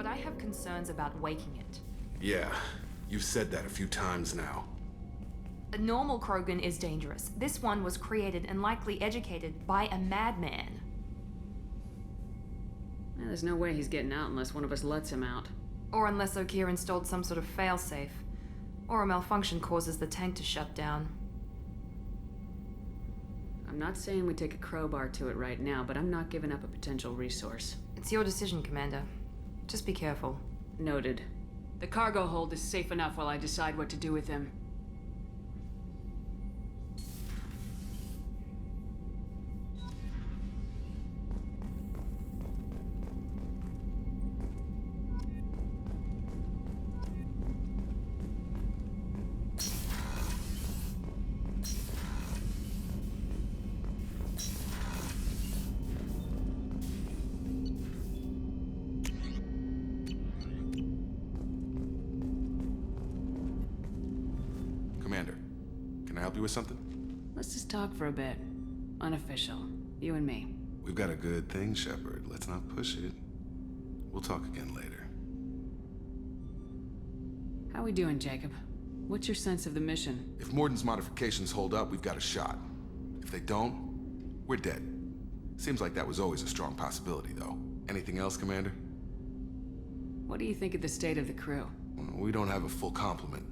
but I have concerns about waking it. Yeah, you've said that a few times now. A normal Krogan is dangerous. This one was created and likely educated by a madman. There's no way he's getting out unless one of us lets him out. Or unless Okeer installed some sort of failsafe. Or a malfunction causes the tank to shut down. I'm not saying we take a crowbar to it right now, but I'm not giving up a potential resource. It's your decision, Commander. Just be careful. Noted. The cargo hold is safe enough while I decide what to do with him. Commander, can I help you with something? Let's just talk for a bit. Unofficial. You and me. We've got a good thing, Shepard. Let's not push it. We'll talk again later. How we doing, Jacob? What's your sense of the mission? If Morden's modifications hold up, we've got a shot. If they don't, we're dead. Seems like that was always a strong possibility, though. Anything else, Commander? What do you think of the state of the crew? We don't have a full complement.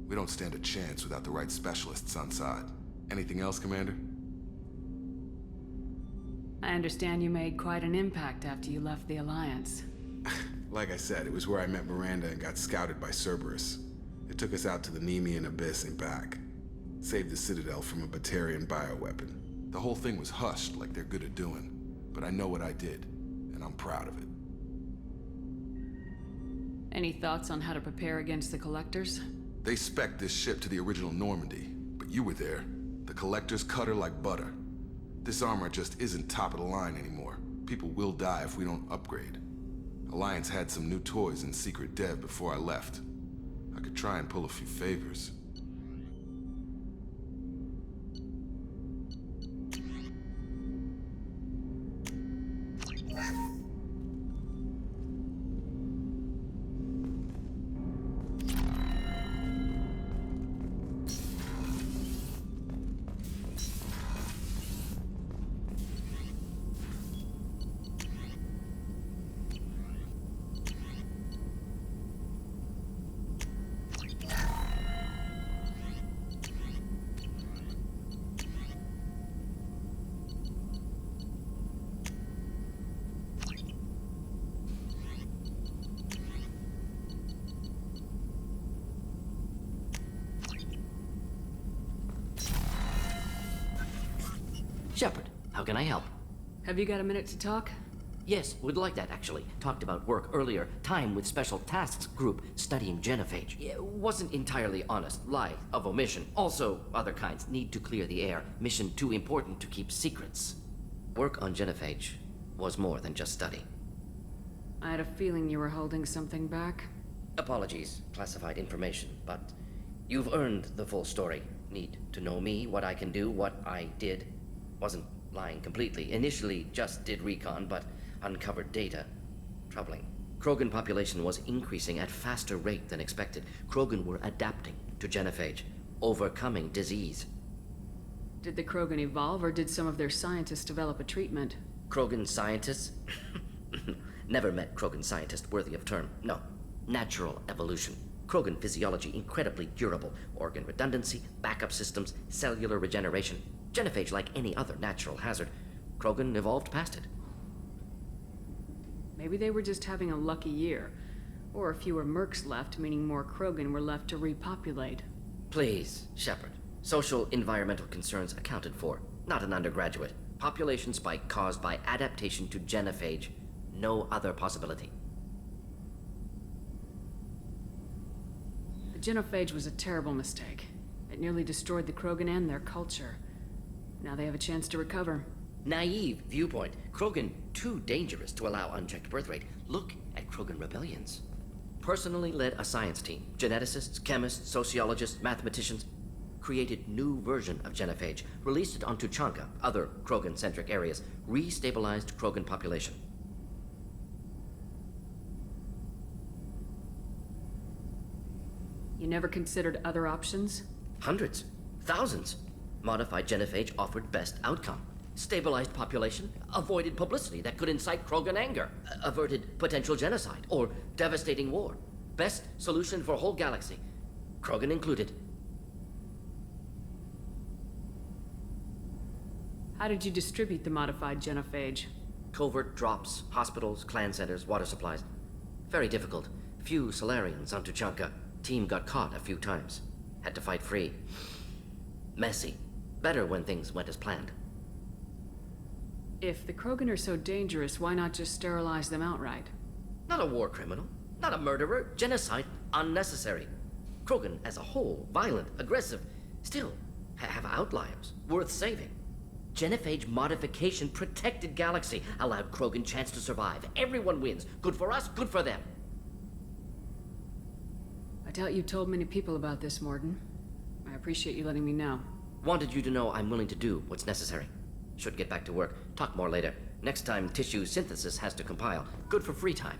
We don't stand a chance without the right specialists on side. Anything else, Commander? I understand you made quite an impact after you left the Alliance. Like I said, it was where I met Miranda and got scouted by Cerberus. It took us out to the Nemean Abyss and back. Saved the Citadel from a Batarian bioweapon. The whole thing was hushed like they're good at doing. But I know what I did, and I'm proud of it. Any thoughts on how to prepare against the Collectors? They spec'd this ship to the original Normandy, but you were there. The Collectors cut her like butter. This armor just isn't top of the line anymore. People will die if we don't upgrade. Alliance had some new toys in secret dev before I left. I could try and pull a few favors. Shepard, how can I help? Have you got a minute to talk? Yes, would like that actually. Talked about work earlier. Time with Special Tasks Group studying genophage. Yeah, wasn't entirely honest. Lie of omission. Also, other kinds need to clear the air. Mission too important to keep secrets. Work on genophage was more than just study. I had a feeling you were holding something back. Apologies, classified information, but you've earned the full story. Need to know me, what I can do, what I did. Wasn't lying completely. Initially just did recon, but uncovered data. Troubling. Krogan population was increasing at faster rate than expected. Krogan were adapting to genophage, overcoming disease. Did the Krogan evolve, or did some of their scientists develop a treatment? Krogan scientists? Never met Krogan scientist worthy of term. No. Natural evolution. Krogan physiology incredibly durable. Organ redundancy, backup systems, cellular regeneration. Genophage like any other natural hazard. Krogan evolved past it. Maybe they were just having a lucky year. Or fewer mercs left, meaning more Krogan were left to repopulate. Please, Shepard. Social environmental concerns accounted for. Not an undergraduate. Population spike caused by adaptation to genophage. No other possibility. The genophage was a terrible mistake. It nearly destroyed the Krogan and their culture. Now they have a chance to recover. Naive viewpoint. Krogan too dangerous to allow unchecked birth rate. Look at Krogan rebellions. Personally led a science team. Geneticists, chemists, sociologists, mathematicians. Created new version of genophage. Released it onto Chanka, other Krogan-centric areas. Restabilized Krogan population. You never considered other options? Hundreds, thousands. Modified genophage offered best outcome. Stabilized population, avoided publicity that could incite Krogan anger, averted potential genocide, or devastating war. Best solution for whole galaxy, Krogan included. How did you distribute the modified genophage? Covert drops, hospitals, clan centers, water supplies. Very difficult. Few Solarians on Tuchanka. Team got caught a few times. Had to fight free. Messy. Better when things went as planned. If the Krogan are so dangerous, why not just sterilize them outright? Not a war criminal. Not a murderer. Genocide. Unnecessary. Krogan as a whole, violent, aggressive. Still, have outliers. Worth saving. Genophage modification protected galaxy. Allowed Krogan chance to survive. Everyone wins. Good for us, good for them. I doubt you told many people about this, Morden. I appreciate you letting me know. Wanted you to know I'm willing to do what's necessary. Should get back to work. Talk more later. Next time tissue synthesis has to compile. Good for free time.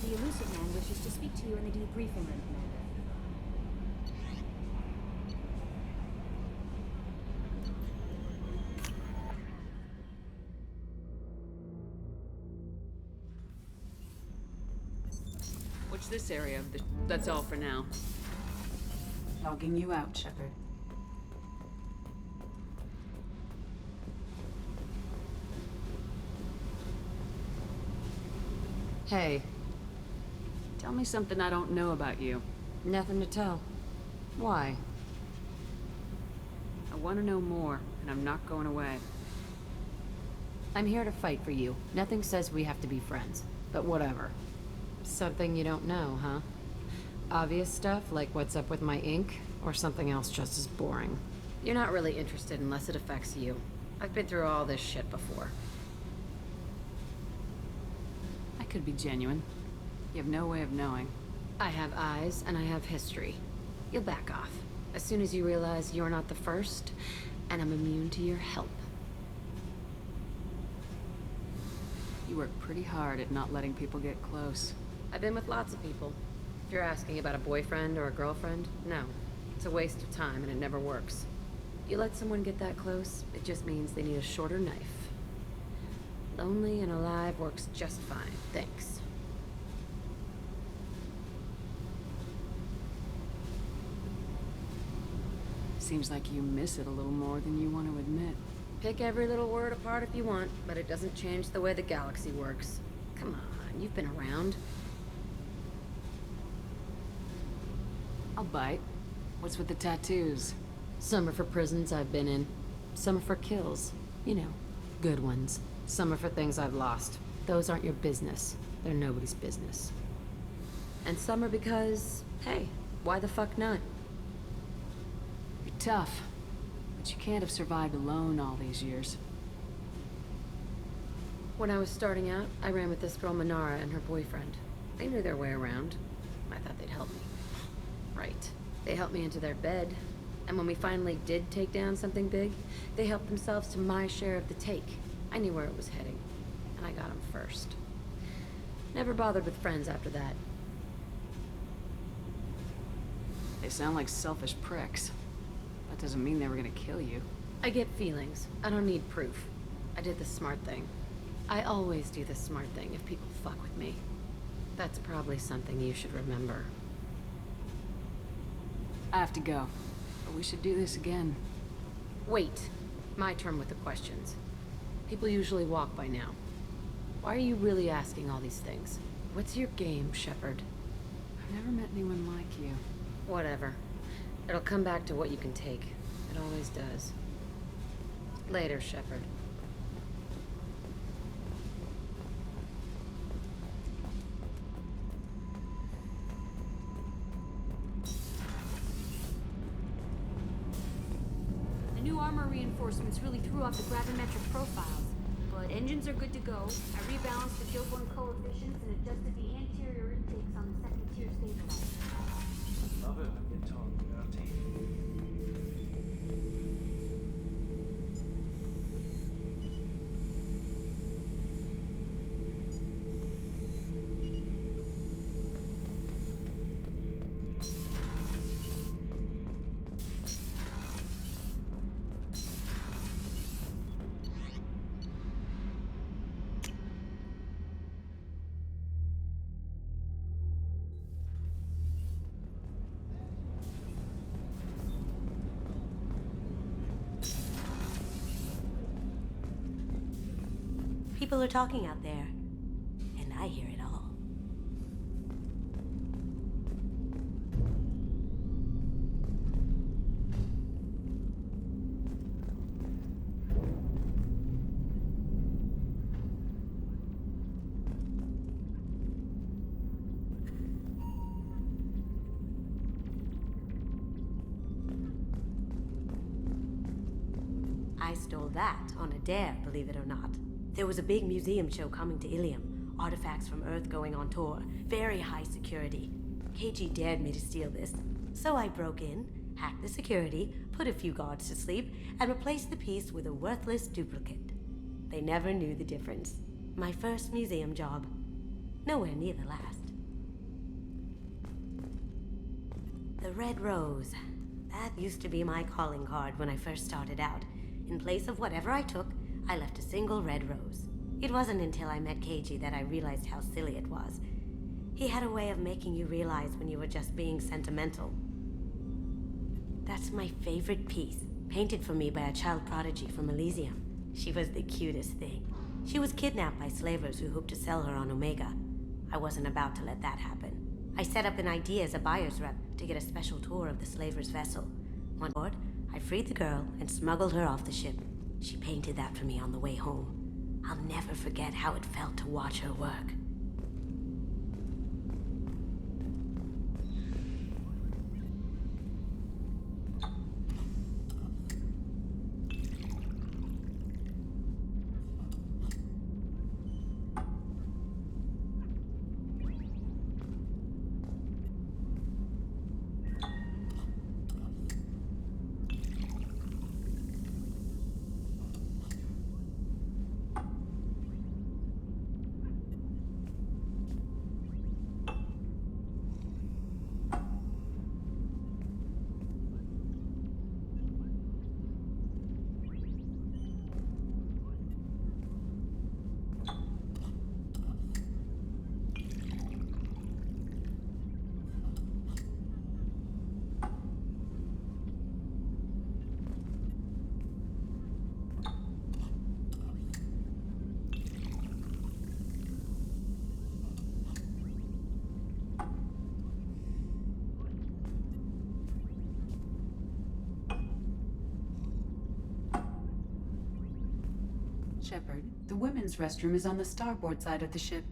The elusive man wishes to speak to you in the debriefing room, Commander. What's this area of the... That's all for now. Logging you out, Shepard. Hey, Tell me something I don't know about you. nothing to tell. Why? I want to know more, and I'm not going away. I'm here to fight for you. Nothing says we have to be friends, but whatever. Something you don't know, huh? Obvious stuff, like what's up with my ink, or something else just as boring? You're not really interested unless it affects you. I've been through all this shit before. I could be genuine. You have no way of knowing. I have eyes, and I have history. You'll back off. As soon as you realize you're not the first, and I'm immune to your help. You work pretty hard at not letting people get close. I've been with lots of people. If you're asking about a boyfriend or a girlfriend, no. It's a waste of time and it never works. You let someone get that close, it just means they need a shorter knife. Lonely and alive works just fine, thanks. Seems like you miss it a little more than you want to admit. Pick every little word apart if you want, but it doesn't change the way the galaxy works. Come on, you've been around. I'll bite. What's with the tattoos? Some are for prisons I've been in. Some are for kills. You know, good ones. Some are for things I've lost. Those aren't your business. They're nobody's business. And some are because, hey, why the fuck not? You're tough, but you can't have survived alone all these years. When I was starting out, I ran with this girl Manara and her boyfriend. They knew their way around. I thought they'd help me. Right. They helped me into their bed. And when we finally did take down something big, they helped themselves to my share of the take. I knew where it was heading. And I got them first. Never bothered with friends after that. They sound like selfish pricks. That doesn't mean they were gonna kill you. I get feelings. I don't need proof. I did the smart thing. I always do the smart thing if people fuck with me. That's probably something you should remember. I have to go. But we should do this again. Wait. My turn with the questions. People usually walk by now. Why are you really asking all these things? What's your game, Shepard? I've never met anyone like you. Whatever. It'll come back to what you can take. It always does. Later, Shepard. The new armor reinforcements really threw off the gravimetric profiles, but engines are good to go. I rebalanced the Joe coefficients and adjusted the anterior intakes on the second tier stabilizer. love it when you're told without teeth. People are talking out there, and I hear it all. I stole that on a dare, believe it or not. There was a big museum show coming to Ilium. Artifacts from Earth going on tour. Very high security. KG dared me to steal this. So I broke in, hacked the security, put a few guards to sleep, and replaced the piece with a worthless duplicate. They never knew the difference. My first museum job. Nowhere near the last. The Red Rose. That used to be my calling card when I first started out. In place of whatever I took, I left a single red rose. It wasn't until I met KG that I realized how silly it was. He had a way of making you realize when you were just being sentimental. That's my favorite piece, painted for me by a child prodigy from Elysium. She was the cutest thing. She was kidnapped by slavers who hoped to sell her on Omega. I wasn't about to let that happen. I set up an idea as a buyer's rep to get a special tour of the slaver's vessel. On board, I freed the girl and smuggled her off the ship. She painted that for me on the way home. I'll never forget how it felt to watch her work. Shepard, the women's restroom is on the starboard side of the ship.